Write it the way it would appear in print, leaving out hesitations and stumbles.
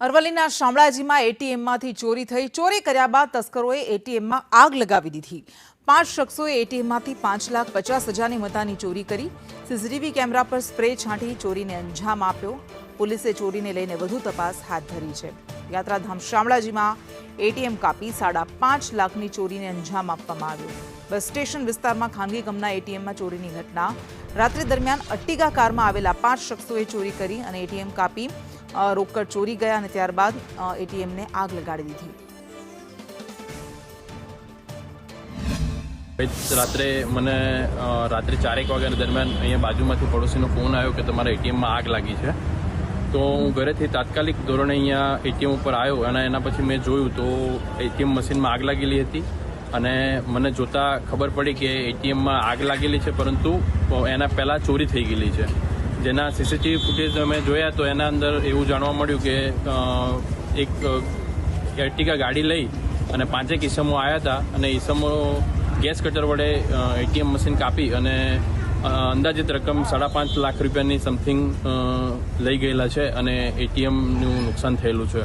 અરવલ્લીના શામળાજીમાં એટીએમમાંથી ચોરી થઈ। ચોરી કર્યા બાદ તસ્કરોએ એટીએમમાં આગ લગાવી દીધી। 5 શખ્સોએ એટીએમમાંથી 5,50,000ની મતાની ચોરી કરી। સીસીટીવી કેમેરા પર સ્પ્રે છાંટી ચોરીને અંજામ આપ્યો। પોલીસે ચોરીને લઈને વધુ તપાસ હાથ ધરી છે। યાત્રાધામ શામળાજીમાં એટીએમ કાપી 5.5 લાખની ચોરીને અંજામ આપવામાં આવ્યો। બસ સ્ટેશન વિસ્તારમાં ખાનગી ગમના એટીએમમાં ચોરીની ઘટના। રાત્રિ દરમિયાન અટ્ટીગા કારમાં આવેલા 5 શખ્સોએ ચોરી કરી અને એટીએમ કાપી રોકડ ચોરી ગયા અને ત્યારબાદ એટીએમને આગ લગાડી દીધી। રાત્રે 4 વાગ્યા દરમિયાન અહીંયા બાજુમાંથી પડોશીનો ફોન આવ્યો કે તમારા એટીએમમાં આગ લાગી છે। તો હું ઘરેથી તાત્કાલિક ધોરણે અહીંયા એટીએમ ઉપર આવ્યો અને એના પછી મેં જોયું તો એટીએમ મશીનમાં આગ લાગેલી હતી અને મને જોતા ખબર પડી કે એટીએમમાં આગ લાગેલી છે, પરંતુ એના પહેલાં ચોરી થઈ ગયેલી છે। જેના સીસીટીવી ફૂટેજ અમે જોયા તો એના અંદર એવું જાણવા મળ્યું કે એક એર્ટિગા ગાડી લઈ અને 5 ઈસમો આવ્યા હતા અને ઈસમો ગેસ કટર વડે એટીએમ મશીન કાપી અને અંદાજિત રકમ 5.5 લાખ રૂપિયાની સમથિંગ લઈ ગયેલા છે અને એટીએમનું નુકસાન થયેલું છે।